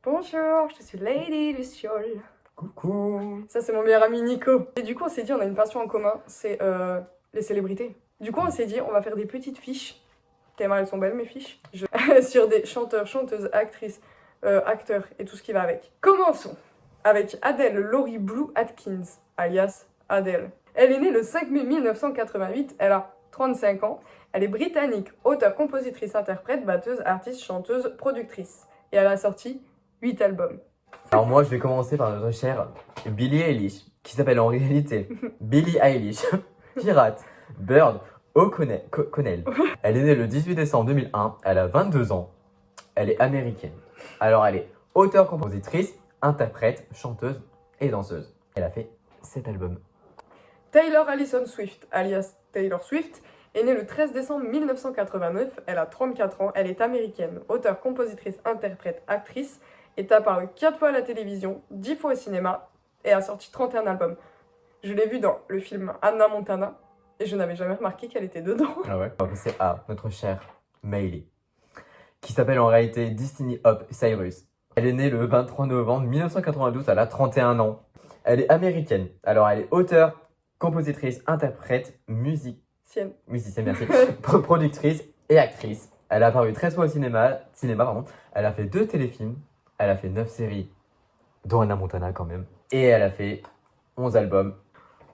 Bonjour, je suis Lady Luciole. Coucou. Ça, c'est mon meilleur ami Nico. Et du coup, on s'est dit, on a une passion en commun, c'est les célébrités. Du coup, on s'est dit, on va faire des petites fiches. Tellement elles sont belles, mes fiches. Sur des chanteurs, chanteuses, actrices, acteurs et tout ce qui va avec. Commençons avec Adele Laurie Blue Atkins, alias Adele. Elle est née le 5 mai 1988, elle a 35 ans. Elle est britannique, auteure, compositrice, interprète, batteuse, artiste, chanteuse, productrice. Et elle a sorti 8 albums. Alors moi, je vais commencer par notre chère Billie Eilish, qui s'appelle en réalité Billie Eilish, Pirate, Bird O'Connell. Elle est née le 18 décembre 2001, elle a 22 ans, elle est américaine. Alors elle est auteure, compositrice, interprète, chanteuse et danseuse. Elle a fait 7 albums. Taylor Allison Swift, alias Taylor Swift, est née le 13 décembre 1989, elle a 34 ans, elle est américaine, auteure, compositrice, interprète, actrice, est apparue 4 fois à la télévision, 10 fois au cinéma et a sorti 31 albums. Je l'ai vue dans le film Hannah Montana et je n'avais jamais remarqué qu'elle était dedans. Ah ouais. On va passer à notre chère Miley, qui s'appelle en réalité Destiny Hope Cyrus. Elle est née le 23 novembre 1992, elle a 31 ans. Elle est américaine, alors elle est auteure, compositrice, interprète, musicienne, merci, productrice et actrice. Elle a apparu 13 fois au cinéma, pardon. Elle a fait 2 téléfilms, elle a fait 9 séries, dont Hannah Montana quand même. Et elle a fait 11 albums.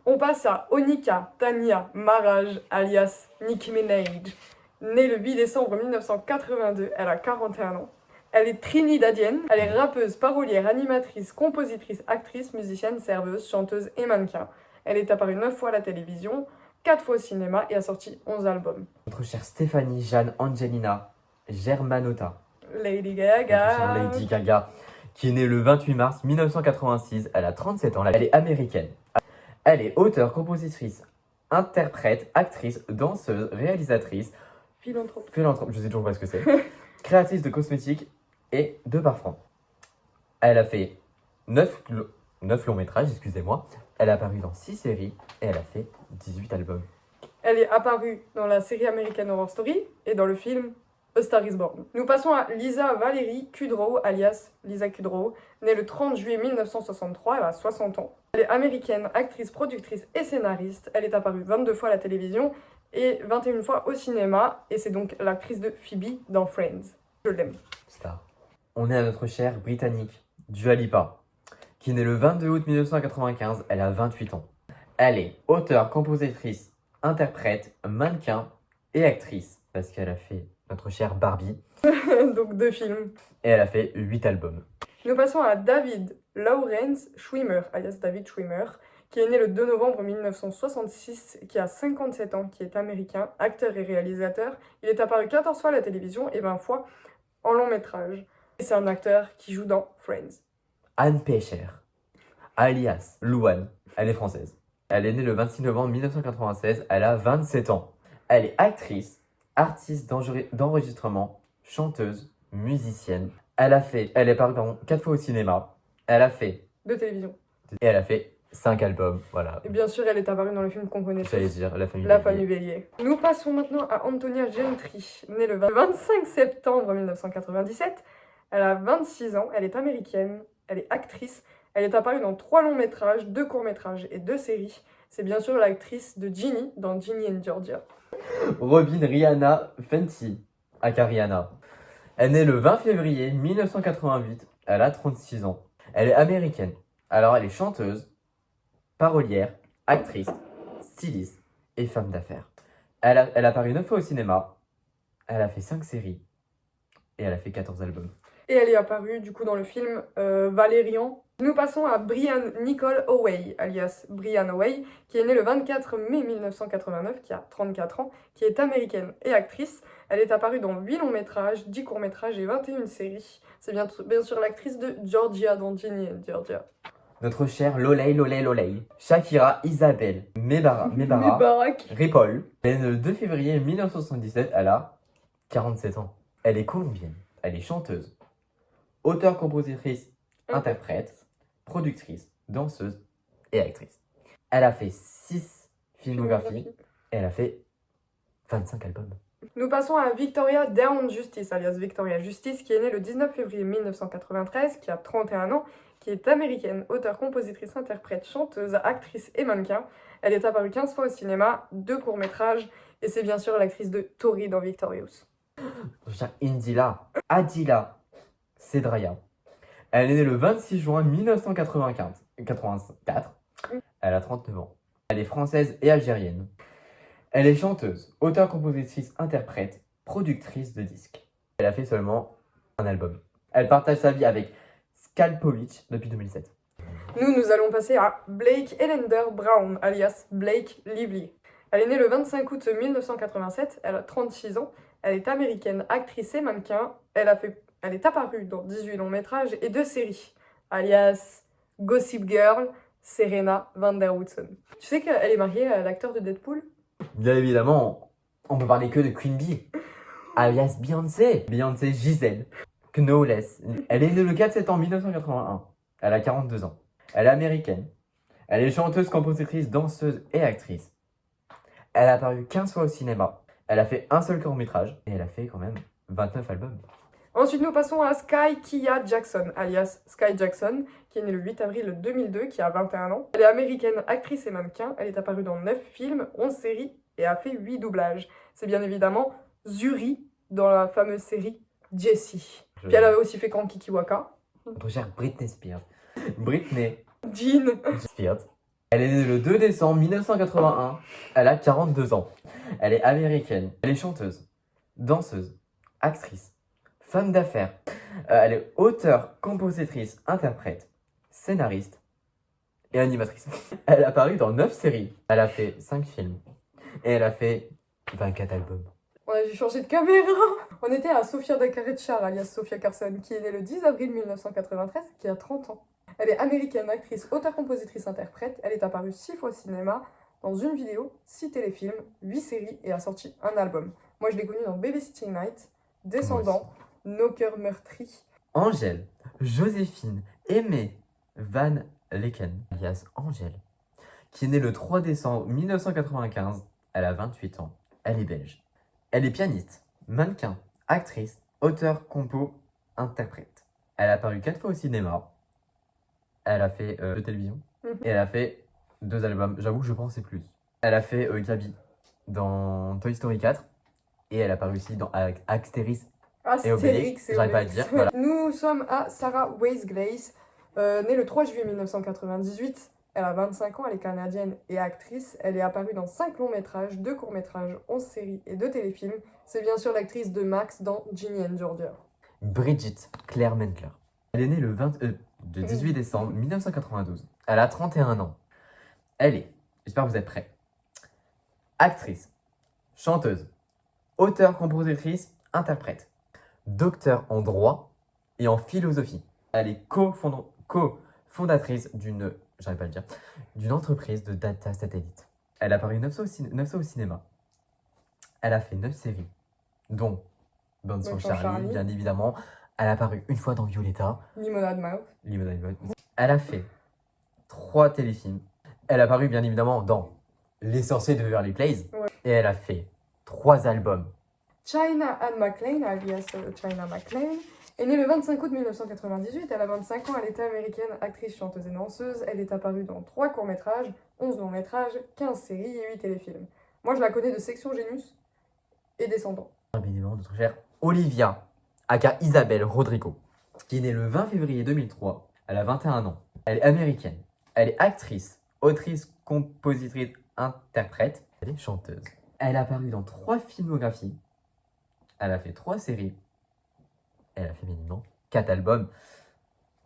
On passe à Onika Tanya Maraj, alias Nicki Minaj. Née le 8 décembre 1982, elle a 41 ans. Elle est trinidadienne, elle est rappeuse, parolière, animatrice, compositrice, actrice, musicienne, serveuse, chanteuse et mannequin. Elle est apparue 9 fois à la télévision, 4 fois au cinéma et a sorti 11 albums. Notre chère Stéphanie Jeanne Angelina Germanotta. Lady Notre chère Gaga. Lady Gaga, qui est née le 28 mars 1986. Elle a 37 ans. Elle est américaine. Elle est auteure, compositrice, interprète, actrice, danseuse, réalisatrice, Philanthrope. je sais toujours pas ce que c'est, créatrice de cosmétiques et de parfums. Elle a fait 9 longs métrages, excusez-moi. Elle a apparu dans 6 séries et elle a fait 18 albums. Elle est apparue dans la série American Horror Story et dans le film A Star is Born. Nous passons à Lisa Valerie Kudrow, alias Lisa Kudrow, née le 30 juillet 1963, elle a 60 ans. Elle est américaine, actrice, productrice et scénariste. Elle est apparue 22 fois à la télévision et 21 fois au cinéma, et c'est donc l'actrice de Phoebe dans Friends. Je l'aime. Star. On est à notre chère britannique, Dua Lipa, qui est née le 22 août 1995, elle a 28 ans. Elle est auteure, compositrice, interprète, mannequin et actrice, parce qu'elle a fait notre chère Barbie, Donc 2 films. et elle a fait 8 albums. Nous passons à David Lawrence Schwimmer, alias David Schwimmer, qui est né le 2 novembre 1966, qui a 57 ans, qui est américain, acteur et réalisateur. Il est apparu 14 fois à la télévision et 20 fois en long métrage. Et c'est un acteur qui joue dans Friends. Anne Pecher, alias Louane, elle est française. Elle est née le 26 novembre 1996, elle a 27 ans. Elle est actrice, artiste d'enregistrement, chanteuse, musicienne. Elle est apparue 4 fois au cinéma. Elle a fait De télévision. Et elle a fait 5 albums, voilà. Et bien sûr, elle est apparue dans le film qu'on connaît tous. J'allais dire La famille La Bélier. famille Bélier. Nous passons maintenant à Antonia Gentry, née le 25 septembre 1997. Elle a 26 ans, elle est américaine, elle est actrice. Elle est apparue dans 3 longs métrages, 2 courts métrages et 2 séries. C'est bien sûr l'actrice de Ginny dans Ginny and Georgia. Robin Rihanna Fenty, aka Rihanna. Elle est née le 20 février 1988, elle a 36 ans. Elle est américaine, alors elle est chanteuse, parolière, actrice, styliste et femme d'affaires. Elle a apparu 9 fois au cinéma, elle a fait 5 séries et elle a fait 14 albums. Et elle est apparue du coup dans le film Valérian. Nous passons à Brianne Nicole Howey, alias Brianne Howey, qui est née le 24 mai 1989, qui a 34 ans, qui est américaine et actrice. Elle est apparue dans 8 longs métrages, 10 courts métrages et 21 séries. C'est bien sûr l'actrice de Georgia dans Ginny and Georgia. Notre chère Loley, Shakira Isabelle Mebarak. Ripoll. Elle est née le 2 février 1977, elle a 47 ans. Elle est colombienne, elle est chanteuse, auteure, compositrice, interprète, productrice, danseuse et actrice. Elle a fait 6 filmographies et elle a fait 25 albums. Nous passons à Victoria Down Justice, alias Victoria Justice, qui est née le 19 février 1993, qui a 31 ans, qui est américaine, auteure, compositrice, interprète, chanteuse, actrice et mannequin. Elle est apparue 15 fois au cinéma, 2 courts-métrages, et c'est bien sûr l'actrice de Tori dans Victorious. Indila, Adila, Cedraya. Elle est née le 26 juin 1984. Elle a 39 ans. Elle est française et algérienne. Elle est chanteuse, auteure, compositrice, interprète, productrice de disques. Elle a fait seulement un album. Elle partage sa vie avec Skalpovic depuis 2007. Nous allons passer à Blake Ellender Brown, alias Blake Lively. Elle est née le 25 août 1987, elle a 36 ans, elle est américaine, actrice et mannequin. Elle est apparue dans 18 longs métrages et 2 séries, alias Gossip Girl, Serena Van Der Woodsen. Tu sais qu'elle est mariée à l'acteur de Deadpool? Bien évidemment, on peut parler que de Queen Bee, alias Beyoncé. Beyoncé Gisèle Knowles. Elle est née le 4 septembre 1981. Elle a 42 ans. Elle est américaine. Elle est chanteuse, compositrice, danseuse et actrice. Elle a apparu 15 fois au cinéma. Elle a fait un seul court-métrage et elle a fait quand même 29 albums. Ensuite, nous passons à Sky Kia Jackson, alias Sky Jackson, qui est née le 8 avril 2002, qui a 21 ans. Elle est américaine, actrice et mannequin. Elle est apparue dans 9 films, 11 séries et a fait 8 doublages. C'est bien évidemment Zuri dans la fameuse série Jessie. Puis elle avait aussi fait Kankikiwaka. Notre chère Britney Spears. Britney Jean. Spears. Elle est née le 2 décembre 1981. Elle a 42 ans. Elle est américaine. Elle est chanteuse, danseuse, actrice, femme d'affaires. Elle est auteure, compositrice, interprète, scénariste et animatrice. Elle a apparu dans 9 séries. Elle a fait 5 films. Et elle a fait 24 albums. On a dû changer de caméra. On était à Sofia Dakarechar, alias Sophia Carson, qui est née le 10 avril 1993, qui a 30 ans. Elle est américaine, actrice, auteure, compositrice, interprète. Elle est apparue 6 fois au cinéma, dans une vidéo, 6 téléfilms, 8 séries et a sorti un album. Moi, je l'ai connue dans Babysitting Night, Descendants, Nos cœurs meurtris. Angèle, Joséphine, Aimée, Van Lecken, alias Angèle, qui est née le 3 décembre 1995. Elle a 28 ans. Elle est belge. Elle est pianiste, mannequin, actrice, auteure, compo, interprète. Elle a apparu 4 fois au cinéma. Elle a fait 2 télévisions. Et elle a fait 2 albums. J'avoue que je pensais plus. Elle a fait Gabi dans Toy Story 4. Et elle a apparu aussi dans Astérix et Obélix. J'arrive pas à le dire. Voilà. Nous sommes à Sarah Weiss-Glaze, née le 3 juillet 1998. Elle a 25 ans, elle est canadienne et actrice. Elle est apparue dans 5 longs métrages, 2 courts métrages, 11 séries et 2 téléfilms. C'est bien sûr l'actrice de Max dans Ginny and Georgia. Bridget Claire Mentler. Elle est née le 18 décembre 1992. Elle a 31 ans. Elle est, j'espère que vous êtes prêts, actrice, chanteuse, auteure, compositrice, interprète, docteur en droit et en philosophie. Elle est co-fondatrice d'une entreprise de data satellite. Elle a apparu 9 fois au cinéma. Elle a fait 9 séries, dont Bonne Sang Charlie, bien évidemment. Elle a apparu une fois dans Violetta. Limonade Mouth. Elle a fait 3 téléfilms. Elle a apparu bien évidemment dans Les Sorciers de Beverly Place. Ouais. Et elle a fait 3 albums. China Anne McClain, alias China McClain, est née le 25 août 1998. Elle a 25 ans, elle était américaine, actrice, chanteuse et danseuse. Elle est apparue dans 3 courts-métrages, 11 longs-métrages, 15 séries et 8 téléfilms. Moi, je la connais de Section Génus et Descendants. Bien évidemment, notre chère Olivia, aka Isabelle Rodrigo, qui est née le 20 février 2003. Elle a 21 ans. Elle est américaine. Elle est actrice, autrice, compositrice, interprète. Elle est chanteuse. Elle a apparu dans 3 filmographies. Elle a fait 3 séries. Elle a fait bien évidemment 4 albums.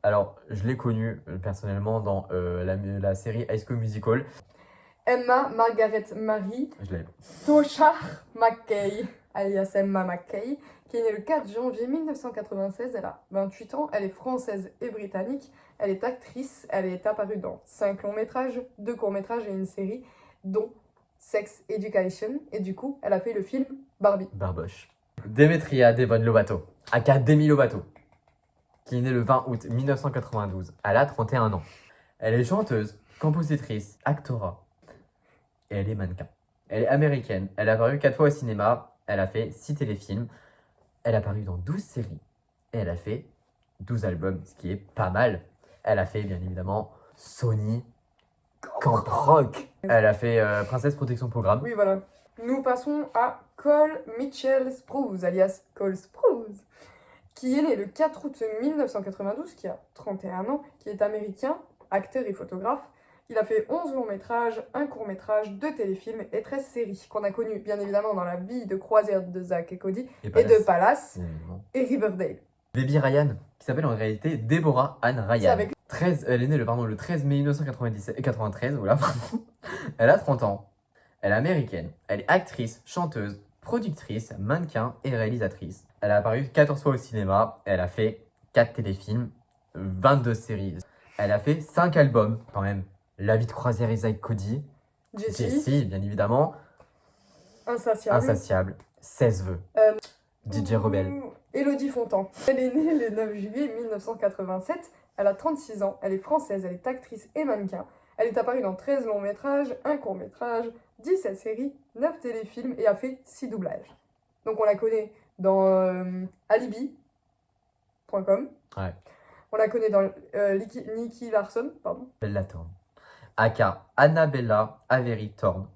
Alors, je l'ai connue personnellement dans la série High School Musical. Emma Margaret Marie Je l'avais. Toshar McKay, alias Emma McKay, qui est née le 4 janvier 1996. Elle a 28 ans, elle est française et britannique. Elle est actrice, elle est apparue dans 5 longs métrages, 2 courts métrages et une série, dont Sex Education. Et du coup, elle a fait le film Barbie. Barboche. Demetria Devon Lovato, aka Demi Lovato, qui est née le 20 août 1992. Elle a 31 ans. Elle est chanteuse, compositrice, actora. Et elle est mannequin. Elle est américaine. Elle a apparu 4 fois au cinéma. Elle a fait 6 téléfilms. Elle a paru dans 12 séries. Et elle a fait 12 albums, ce qui est pas mal. Elle a fait, bien évidemment, Sony Camp Rock. Elle a fait Princesse Protection Programme. Oui, voilà. Nous passons à Cole Mitchell Sprouse, alias Cole Sprouse, qui est né le 4 août 1992, qui a 31 ans, qui est américain, acteur et photographe. Il a fait 11 longs métrages, un court métrage, 2 téléfilms et 13 séries qu'on a connues bien évidemment dans la vie de croisière de Zack et Cody et de Palace et Riverdale. Baby Ryan, qui s'appelle en réalité Deborah Ann Ryan. Avec... Elle est née le 13 mai 1993, voilà, pardon. Elle a 30 ans. Elle est américaine. Elle est actrice, chanteuse, productrice, mannequin et réalisatrice. Elle a apparu 14 fois au cinéma. Elle a fait 4 téléfilms, 22 séries. Elle a fait 5 albums quand même. La vie de croisière Isaac Cody. Jessie, bien évidemment. Insatiable. 16 vœux. DJ Rebelle. Élodie Fontan. Elle est née le 9 juillet 1987. Elle a 36 ans. Elle est française. Elle est actrice et mannequin. Elle est apparue dans 13 longs métrages, un court métrage, 17 séries, 9 téléfilms et a fait 6 doublages. Donc on la connaît dans Alibi.com. Ouais. On la connaît dans Nicky Larson, pardon. Bella Thorne. Aka Annabella Avery Thorne.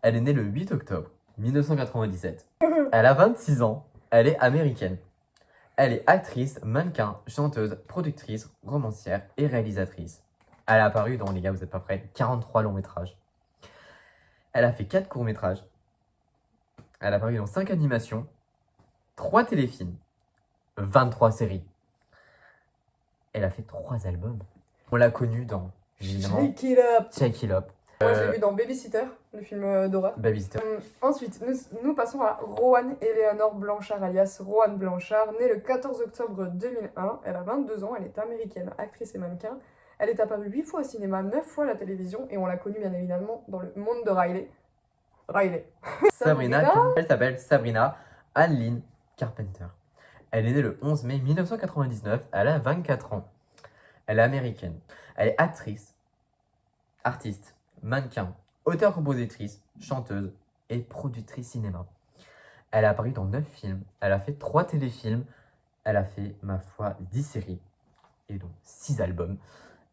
Elle est née le 8 octobre 1997. Elle a 26 ans. Elle est américaine. Elle est actrice, mannequin, chanteuse, productrice, romancière et réalisatrice. Elle a apparu dans, les gars, vous êtes pas prêts, 43 longs métrages. Elle a fait 4 courts métrages. Elle a apparu dans 5 animations, 3 téléfilms, 23 séries. Elle a fait 3 albums. On l'a connue dans, évidemment, Shake It Up. Shake It Up. Moi, je l'ai vu dans Babysitter, le film d'horreur. Babysitter. Ensuite, nous passons à Roanne Eleanor Blanchard, alias Roanne Blanchard, née le 14 octobre 2001. Elle a 22 ans, elle est américaine, actrice et mannequin. Elle est apparue 8 fois au cinéma, 9 fois à la télévision, et on l'a connue bien évidemment dans le monde de Riley. Elle s'appelle Sabrina Anne-Lynn Carpenter. Elle est née le 11 mai 1999, elle a 24 ans. Elle est américaine. Elle est actrice, artiste, mannequin, auteure-compositrice, chanteuse et productrice cinéma. Elle a apparu dans 9 films, elle a fait 3 téléfilms, elle a fait, ma foi, 10 séries et donc 6 albums.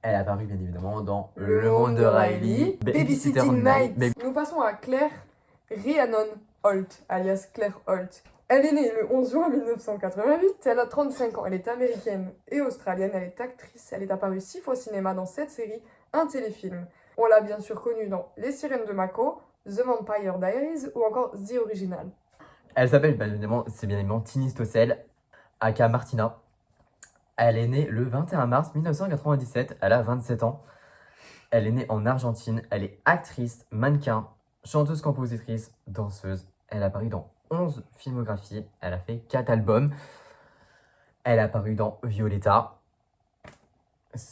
Elle a apparu bien évidemment dans Le Monde de Riley, Babysitting Night. Nous passons à Claire Rhiannon Holt, alias Claire Holt. Elle est née le 11 juin 1988, elle a 35 ans, elle est américaine et australienne, elle est actrice, elle est apparue 6 fois au cinéma dans 7 séries, un téléfilm. On l'a bien sûr connue dans Les Sirènes de Mako, The Vampire Diaries ou encore The Original. Elle s'appelle bien évidemment Tini Stossel, aka Martina. Elle est née le 21 mars 1997, elle a 27 ans. Elle est née en Argentine, elle est actrice, mannequin, chanteuse, compositrice, danseuse. Elle a apparu dans 11 filmographies, elle a fait 4 albums. Elle a apparu dans Violetta.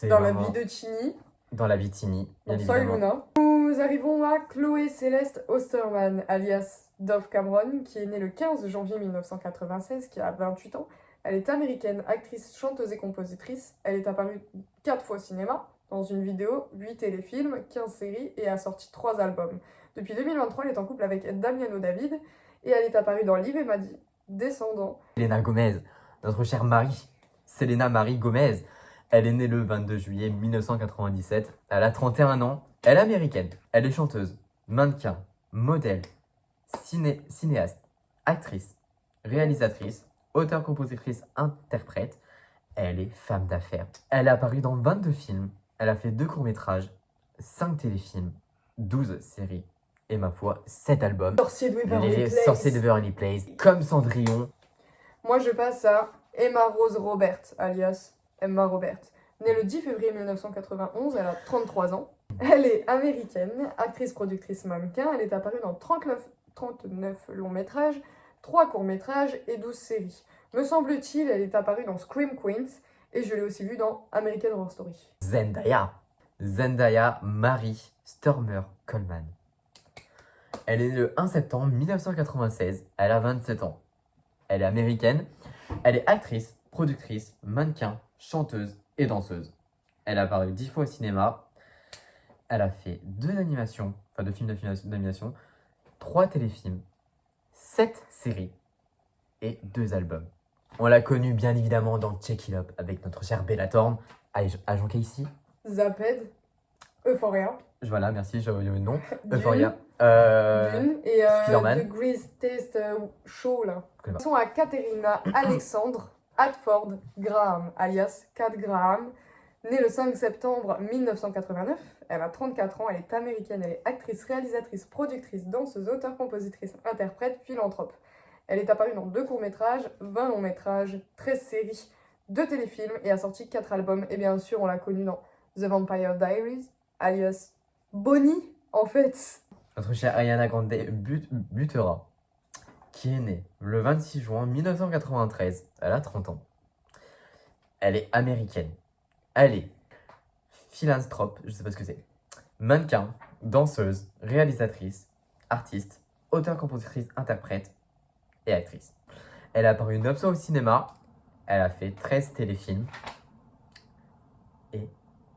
Dans la vie de Tini. Dans la vie de Tini, bien Soy Luna. Nous arrivons à Chloé Céleste Osterman, alias Dove Cameron, qui est née le 15 janvier 1996, qui a 28 ans. Elle est américaine, actrice, chanteuse et compositrice. Elle est apparue 4 fois au cinéma, dans une vidéo, 8 téléfilms, 15 séries et a sorti 3 albums. Depuis 2023, elle est en couple avec Damiano David et elle est apparue dans Liv et Maddie, Descendants. Selena Gomez, notre chère Marie, Selena Marie Gomez. Elle est née le 22 juillet 1997. Elle a 31 ans. Elle est américaine. Elle est chanteuse, mannequin, modèle, cinéaste, actrice, réalisatrice, auteure, compositrice, interprète. Elle est femme d'affaires. Elle est apparue dans 22 films. Elle a fait 2 courts-métrages, 5 téléfilms, 12 séries et ma foi, 7 albums. Les Sorciers de Beverly Place, comme Cendrillon. Moi, je passe à Emma Rose Robert, alias Emma Robert. Née le 10 février 1991, elle a 33 ans. Elle est américaine, actrice, productrice, mannequin. Elle est apparue dans 39 longs métrages, 3 courts métrages et 12 séries. Me semble-t-il, elle est apparue dans Scream Queens et je l'ai aussi vue dans American Horror Story. Zendaya Marie Stormer Coleman. Elle est née le 1 septembre 1996. Elle a 27 ans. Elle est américaine. Elle est actrice, productrice, mannequin, chanteuse et danseuse. Elle a apparu 10 fois au cinéma. Elle a fait 2 films d'animation, 3 téléfilms, 7 séries et 2 albums. On l'a connue bien évidemment dans Check It Up avec notre cher Bella Thorne, Agent Casey. Zaped, Euphoria, Voilà, merci, j'ai oublié le nom. Dune, Euphoria. Dune et Spider-Man. The Greatest Show là. Je connais pas. Passons à Katerina Alexandre Hadford Graham, alias Kat Graham, née le 5 septembre 1989. Elle a 34 ans, elle est américaine, elle est actrice, réalisatrice, productrice, danseuse, auteure, compositrice, interprète, philanthrope. Elle est apparue dans 2 courts-métrages, 20 longs-métrages, 13 séries, 2 téléfilms et a sorti 4 albums. Et bien sûr, on l'a connue dans The Vampire Diaries, alias Bonnie, en fait. Notre chère Ariana Grande Butera, qui est née le 26 juin 1993. Elle a 30 ans. Elle est américaine. Elle est philanthrope, je sais pas ce que c'est. Mannequin, danseuse, réalisatrice, artiste, auteure, compositrice, interprète et actrice. Elle a apparu 9 fois au cinéma. Elle a fait 13 téléfilms et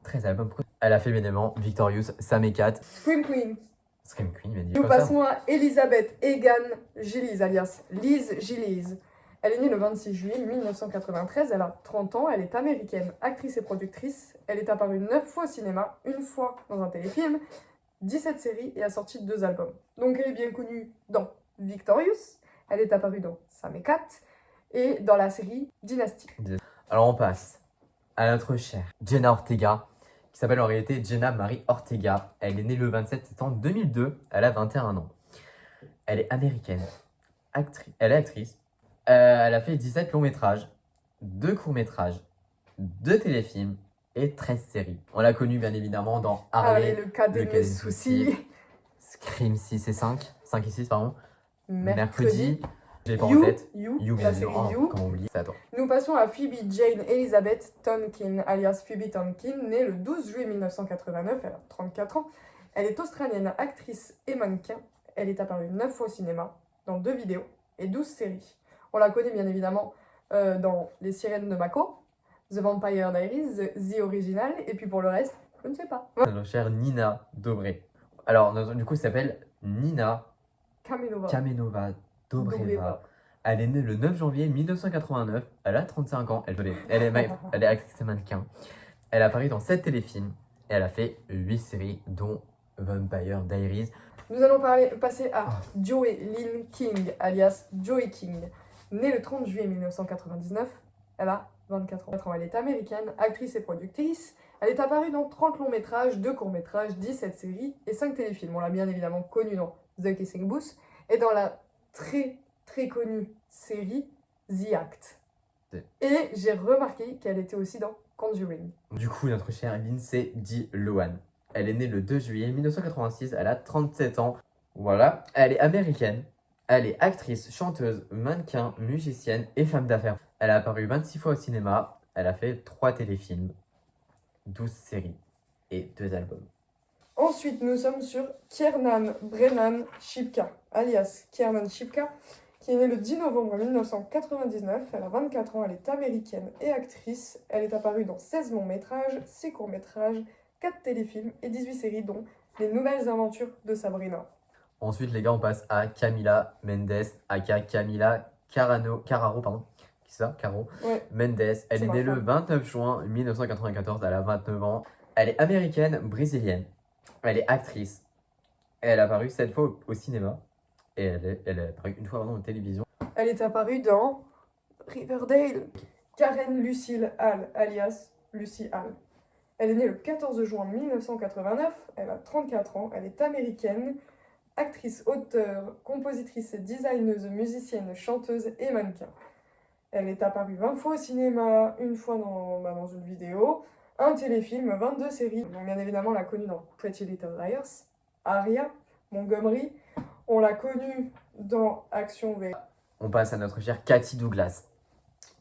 13 albums. Elle a fait bien évidemment Victorious, Sam et Cat, Scream Queen. Scream Queen, bien dit Nous comme ça. passons à Elisabeth Egan Gillies, alias Liz Gillies. Elle est née le 26 juillet 1993, elle a 30 ans, elle est américaine, actrice et productrice. Elle est apparue 9 fois au cinéma, 1 fois dans un téléfilm, 17 séries et a sorti 2 albums. Donc elle est bien connue dans Victorious, elle est apparue dans Sam et Cat et dans la série Dynasty. Alors on passe à notre chère Jenna Ortega, qui s'appelle en réalité Jenna Marie Ortega. Elle est née le 27 septembre 2002, elle a 21 ans. Elle est américaine, elle est actrice. Elle a fait 17 longs métrages, 2 courts métrages, 2 téléfilms et 13 séries. On l'a connue bien évidemment dans Harley, Le cas de mes soucis. Scream 6 et 5 et 6 pardon, Mercredi. j'ai pas en tête. You, You, la bien série sûr. You. Comment oublier, c'est à toi. Nous passons à Phoebe Jane Elizabeth Tonkin, alias Phoebe Tonkin, née le 12 juillet 1989, elle a 34 ans. Elle est australienne, actrice et mannequin. Elle est apparue 9 fois au cinéma, dans 2 vidéos et 12 séries. On la connaît bien évidemment dans Les Sirènes de Mako, The Vampire Diaries, The Original, et puis pour le reste, je ne sais pas. Notre chère Nina Dobrev. Alors, du coup, elle s'appelle Nina Kamenova Dobreva. Elle est née le 9 janvier 1989. Elle a 35 ans. Elle est actrice et mannequin. Elle a apparu dans 7 téléfilms. Et elle a fait 8 séries, dont Vampire Diaries. Nous allons passer à Joey Lynn King, alias Joey King. Née le 30 juillet 1999, elle a 24 ans. Elle est américaine, actrice et productrice. Elle est apparue dans 30 longs métrages, 2 courts métrages, 17 séries et 5 téléfilms. On l'a bien évidemment connue dans The Kissing Booth et dans la très connue série The Act. Et j'ai remarqué qu'elle était aussi dans Conjuring. Du coup, notre chère Lindsay D. Lohan. Elle est née le 2 juillet 1986, elle a 37 ans. Voilà, elle est américaine. Elle est actrice, chanteuse, mannequin, musicienne et femme d'affaires. Elle a apparu 26 fois au cinéma. Elle a fait 3 téléfilms, 12 séries et 2 albums. Ensuite, nous sommes sur Kiernan Brennan Shipka, alias Kiernan Shipka, qui est née le 10 novembre 1999. Elle a 24 ans, elle est américaine et actrice. Elle est apparue dans 16 longs métrages, 6 courts métrages, 4 téléfilms et 18 séries, dont Les Nouvelles Aventures de Sabrina. Ensuite, les gars, on passe à Camila Mendes, aka Camila Carraro, pardon. Qui c'est ça? Caro. Ouais. Mendes. Elle est née le 29 juin 1994, elle a 29 ans. Elle est américaine, brésilienne. Elle est actrice. Elle a apparu 7 fois au cinéma. Et elle est apparue 1 fois en télévision. Elle est apparue dans Riverdale. Karen Lucille Hall, alias Lucy Hall. Elle est née le 14 juin 1989. Elle a 34 ans. Elle est américaine. Actrice, auteure, compositrice, designeuse, musicienne, chanteuse et mannequin. Elle est apparue 20 fois au cinéma, 1 fois dans une vidéo, 1 téléfilm, 22 séries. Donc bien évidemment, on l'a connue dans Pretty Little Liars, Aria, Montgomery. On l'a connue dans Action V. On passe à notre chère Cathy Douglas.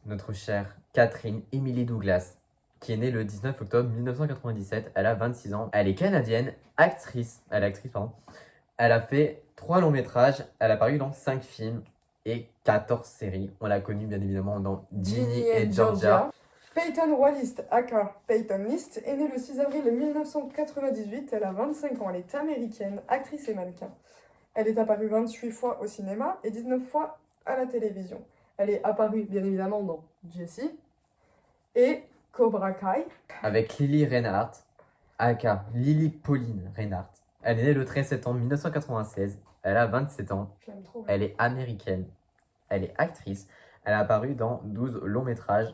Notre chère Catherine Emily Douglas, qui est née le 19 octobre 1997. Elle a 26 ans. Elle est canadienne, actrice. Elle est actrice, pardon. Elle a fait 3 longs métrages, elle a apparu dans 5 films et 14 séries. On l'a connue bien évidemment dans Ginny et Georgia. Peyton Wallist, aka Peyton List, est née le 6 avril 1998. Elle a 25 ans, elle est américaine, actrice et mannequin. Elle est apparue 28 fois au cinéma et 19 fois à la télévision. Elle est apparue bien évidemment dans Jessie et Cobra Kai. Avec Lily Reinhardt, aka Lily Pauline Reinhardt. Elle est née le 13 septembre 1996. Elle a 27 ans. Je l'aime trop. Elle est américaine. Elle est actrice. Elle a apparu dans 12 longs métrages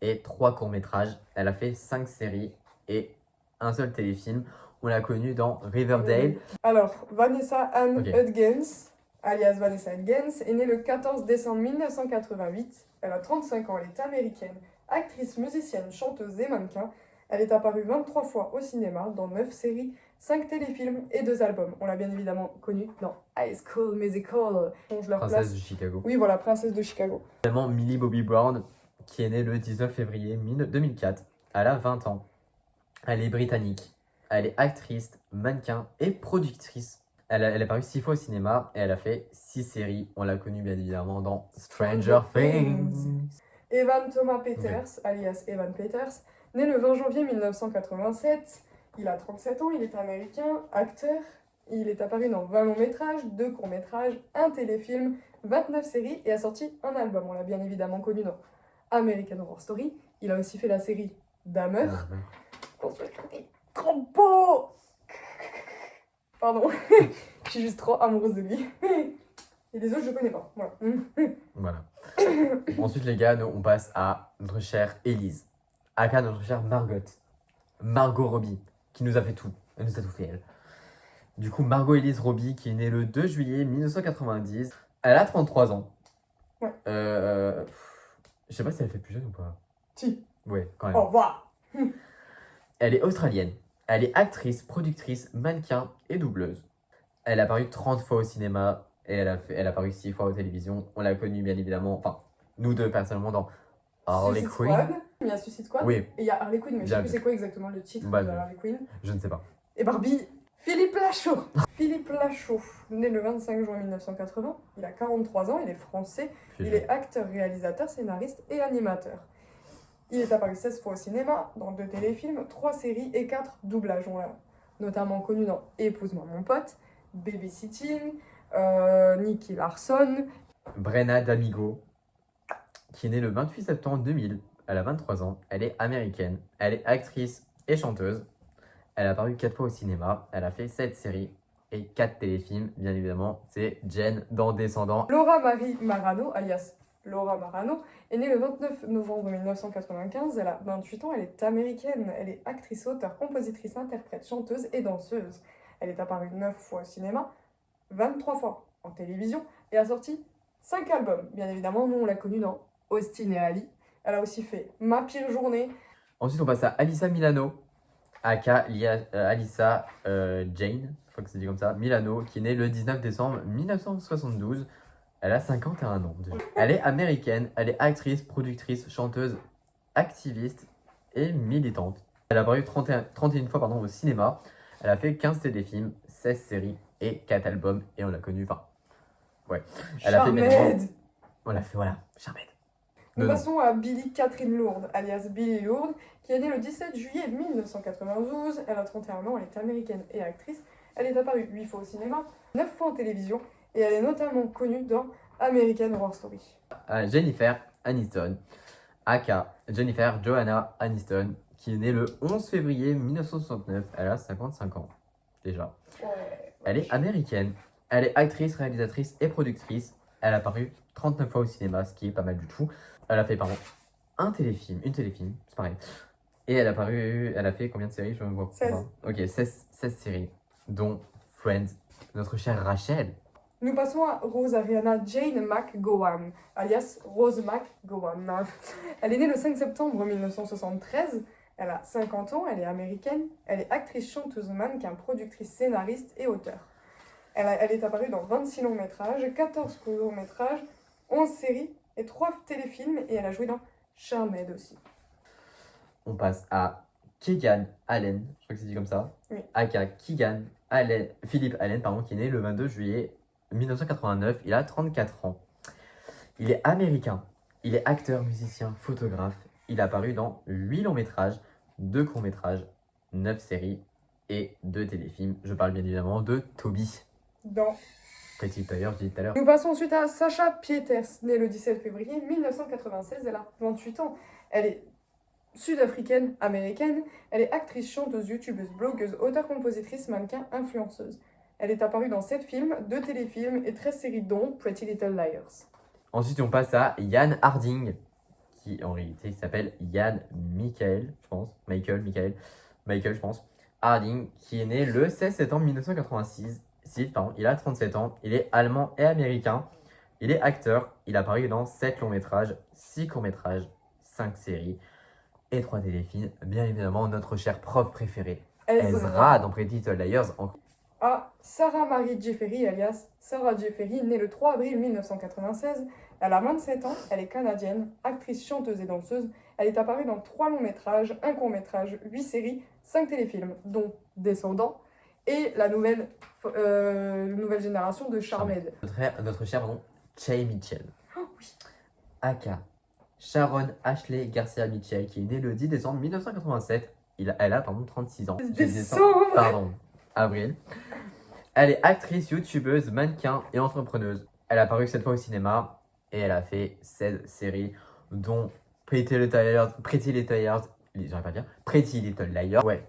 et 3 courts métrages. Elle a fait 5 séries et un seul téléfilm. On l'a connue dans Riverdale. Alors, Vanessa Ann Ok. Hudgens, alias Vanessa Hudgens, est née le 14 décembre 1988. Elle a 35 ans, elle est américaine, actrice, musicienne, chanteuse et mannequin. Elle est apparue 23 fois au cinéma, dans 9 séries, 5 téléfilms et 2 albums. On l'a bien évidemment connue dans High School Musical. Change leur Princesse place. de Chicago. Oui, voilà, princesse de Chicago. Également Millie Bobby Brown, qui est née le 19 février 2004. Elle a 20 ans. Elle est britannique. Elle est actrice, mannequin et productrice. Elle est apparue 6 fois au cinéma et elle a fait 6 séries. On l'a connue bien évidemment dans Stranger Things. Evan Thomas Peters, alias Evan Peters, né le 20 janvier 1987. Il a 37 ans, il est américain, acteur. Il est apparu dans 20 longs métrages, 2 courts métrages, un téléfilm, 29 séries et a sorti un album. On l'a bien évidemment connu dans American Horror Story. Il a aussi fait la série Dahmer. Trop beau. Pardon, je suis juste trop amoureuse de lui. Et les autres, je connais pas. Voilà. Voilà. Ensuite, les gars, on passe à notre chère Élise, aka notre chère Margot Robbie, qui nous a fait tout. Elle nous a tout fait, elle. Du coup, Margot Élise Robbie, qui est née le 2 juillet 1990. Elle a 33 ans. Ouais. Je sais pas si elle fait plus jeune ou pas. Si. Ouais, quand même. Au revoir. Elle est australienne. Elle est actrice, productrice, mannequin et doubleuse. Elle a apparu 30 fois au cinéma et elle a apparu 6 fois aux télévisions. On l'a connue bien évidemment, enfin, nous deux personnellement dans Harley Suicide Quinn. Squad. Il y a Suicide Squad. Oui, Et il y a Harley Quinn, mais je sais Bien plus vu. c'est quoi exactement le titre Bah, de vu. Harley Quinn. je ne sais pas. Et Barbie, Philippe Lachaud. Philippe Lachaud, né le 25 juin 1980. Il a 43 ans, il est français. Il est acteur, réalisateur, scénariste et animateur. Il est apparu 16 fois au cinéma, dans 2 téléfilms, 3 séries et 4 doublages. On l'a notamment connu dans Épouse-moi mon pote, Babysitting, Nicky Larson. Brenna D'Amigo, qui est née le 28 septembre 2000. Elle a 23 ans. Elle est américaine. Elle est actrice et chanteuse. Elle a apparu 4 fois au cinéma. Elle a fait 7 séries et 4 téléfilms. Bien évidemment, c'est Jen dans Descendants. Laura Marie Marano, alias Laura Marano, est née le 29 novembre 1995. Elle a 28 ans, elle est américaine. Elle est actrice, auteure, compositrice, interprète, chanteuse et danseuse. Elle est apparue 9 fois au cinéma, 23 fois en télévision et a sorti 5 albums. Bien évidemment, nous on l'a connue dans Austin et Ali. Elle a aussi fait Ma pire journée. Ensuite, on passe à Alyssa Milano, aka Alyssa Jane, je crois que c'est dit comme ça, Milano, qui est née le 19 décembre 1972. Elle a 51 ans déjà. Elle est américaine, elle est actrice, productrice, chanteuse, activiste et militante. Elle a apparu 31 fois au cinéma. Elle a fait 15 téléfilms, 16 séries et 4 albums. Et on l'a connue, enfin, ouais. Elle a fait Charmed. On l'a fait, voilà, Charmed. Nous Non, non. passons à Billy Catherine Lourde, alias Billy Lourde, qui est née le 17 juillet 1992. Elle a 31 ans, elle est américaine et actrice. Elle est apparue 8 fois au cinéma, 9 fois en télévision, et elle est notamment connue dans American Horror Story. Jennifer Aniston, aka Jennifer Johanna Aniston, qui est née le 11 février 1969. Elle a 55 ans, déjà. Ouais. Elle est américaine. Elle est actrice, réalisatrice et productrice. Elle a apparu 39 fois au cinéma, ce qui est pas mal du tout. Elle a fait, pardon, une téléfilm, c'est pareil. Et elle a fait combien de séries? Je ne vois pas. 16. Ok, 16 séries, dont Friends, notre chère Rachel. Nous passons à Rose Ariana Jane McGowan, alias Rose McGowan. Elle est née le 5 septembre 1973. Elle a 50 ans, elle est américaine. Elle est actrice, chanteuse, mannequin, productrice, scénariste et auteure. Elle est apparue dans 26 longs métrages, 14 courts métrages, 11 séries et 3 téléfilms. Et elle a joué dans Charmed aussi. On passe à Keegan Allen, je crois que c'est dit comme ça. Oui. Aka Philippe Allen, pardon, qui est né le 22 juillet 1989. Il a 34 ans. Il est américain. Il est acteur, musicien, photographe. Il a apparu dans 8 longs métrages, 2 courts métrages, 9 séries et 2 téléfilms. Je parle bien évidemment de Toby. Dans Pretty Little Liars, je dis tout à l'heure. Nous passons ensuite à Sacha Pieters, née le 17 février 1996. Elle a 28 ans. Elle est sud-africaine, américaine. Elle est actrice, chanteuse, youtubeuse, blogueuse, auteure, compositrice, mannequin, influenceuse. Elle est apparue dans 7 films, 2 téléfilms et 13 séries dont Pretty Little Liars. Ensuite, on passe à Yann Harding, qui en réalité s'appelle Yann Michael, je pense. Michael, je pense. Harding, qui est né le 16 septembre 1986. Il a 37 ans. Il est allemand et américain. Il est acteur. Il a apparu dans 7 longs métrages, 6 courts métrages, 5 séries et 3 téléfilms. Bien évidemment, notre cher prof préféré, Ezra dans Pretty Little Liars. À Sarah Marie Jeffery, alias Sarah Jeffery, née le 3 avril 1996. Elle a 27 ans, elle est canadienne, actrice, chanteuse et danseuse. Elle est apparue dans 3 longs métrages, 1 court métrage, 8 séries, 5 téléfilms, dont Descendants et la nouvelle génération de Charmed. Notre cher Chay Mitchell. Oh oui. Aka Sharon Ashley Garcia Mitchell, qui est née le 10 décembre 1987. Elle a 36 ans. Avril. Elle est actrice, youtubeuse, mannequin et entrepreneuse. Elle a apparu 7 fois au cinéma et elle a fait 16 séries, dont Pretty Little Liars. Ouais.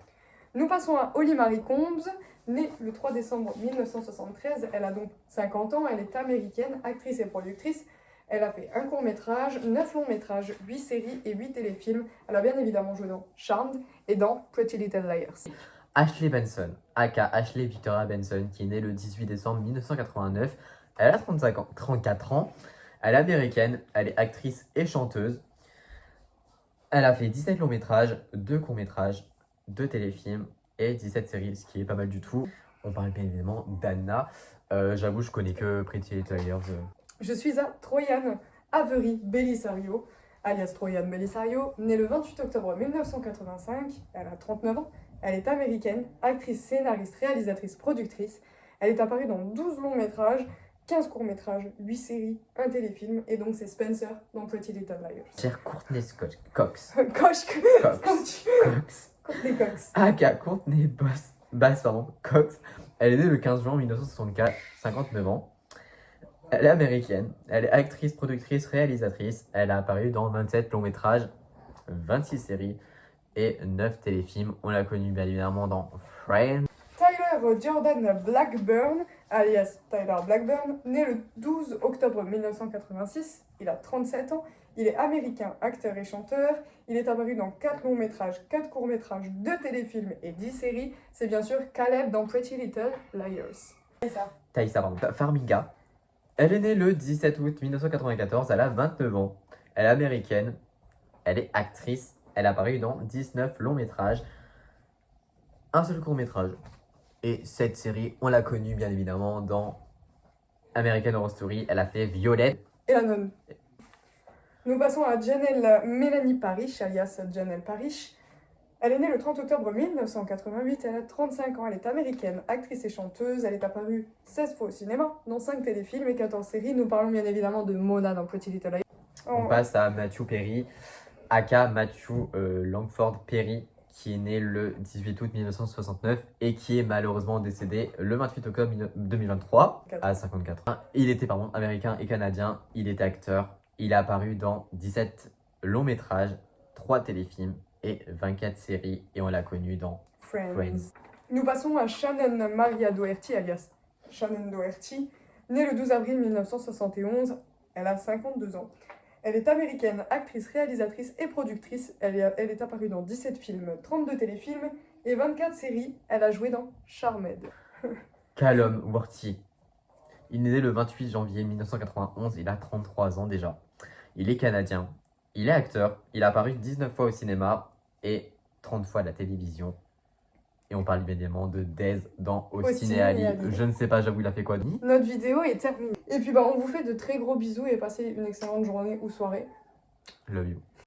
Nous passons à Holly Marie Combs, née le 3 décembre 1973. Elle a donc 50 ans. Elle est américaine, actrice et productrice. Elle a fait 1 court métrage, 9 longs métrages, 8 séries et 8 téléfilms. Elle a bien évidemment joué dans Charmed et dans Pretty Little Liars. Ashley Benson, aka Ashley Victoria Benson, qui est née le 18 décembre 1989. Elle a 34 ans. Elle est américaine, elle est actrice et chanteuse. Elle a fait 17 longs métrages, 2 courts métrages, 2 téléfilms et 17 séries, ce qui est pas mal du tout. On parle bien évidemment d'Anna. J'avoue, je connais que Pretty Little Liars. Je suis à Troyan Avery Belisario, alias Troyan Belisario, née le 28 octobre 1985. Elle a 39 ans. Elle est américaine, actrice, scénariste, réalisatrice, productrice. Elle est apparue dans 12 longs métrages, 15 courts métrages, 8 séries, 1 téléfilm, et donc c'est Spencer dans Pretty Little Liars. Chère Courtney Cox. Courtney Cox. Aka Courtney Bass, Cox. Elle est née le 15 juin 1964, 59 ans. Elle est américaine, elle est actrice, productrice, réalisatrice. Elle a apparu dans 27 longs métrages, 26 séries et 9 téléfilms. On l'a connue bien évidemment dans Friends. Tyler Jordan Blackburn, alias Tyler Blackburn, né le 12 octobre 1986. Il a 37 ans. Il est américain, acteur et chanteur. Il est apparu dans 4 longs métrages, 4 courts métrages, 2 téléfilms et 10 séries. C'est bien sûr Caleb dans Pretty Little Liars. Thaïsa Farmiga. Elle est née le 17 août 1994, elle a 29 ans. Elle est américaine, elle est actrice, elle a apparu dans 19 longs métrages, un seul court métrage et 7 séries. On l'a connue bien évidemment dans American Horror Story, elle a fait Violette. Et la nonne. Nous passons à Janelle Mélanie Parrish, alias Janelle Parrish. Elle est née le 30 octobre 1988, elle a 35 ans, elle est américaine, actrice et chanteuse. Elle est apparue 16 fois au cinéma, dans 5 téléfilms et 14 séries. Nous parlons bien évidemment de Mona dans Pretty Little Liars. On passe à Matthew Perry, aka Matthew Langford Perry, qui est né le 18 août 1969 et qui est malheureusement décédé le 28 octobre 2023 à 54 ans. Il était américain et canadien, il était acteur, il a apparu dans 17 longs métrages, 3 téléfilms et 24 séries, et on l'a connu dans Friends. Nous passons à Shannon Maria Doherty, alias Shannon Doherty, née le 12 avril 1971. Elle a 52 ans. Elle est américaine, actrice, réalisatrice et productrice. Elle est apparue dans 17 films, 32 téléfilms et 24 séries. Elle a joué dans Charmed. Callum Worthy. Il est né le 28 janvier 1991, il a 33 ans déjà. Il est canadien, il est acteur, il a apparu 19 fois au cinéma et 30 fois à la télévision. Et on parle bien évidemment de Dez dans Austin et Ali. Je ne sais pas, j'avoue, il a fait quoi? Notre vidéo est terminée. Et puis on vous fait de très gros bisous et passez une excellente journée ou soirée. Love you.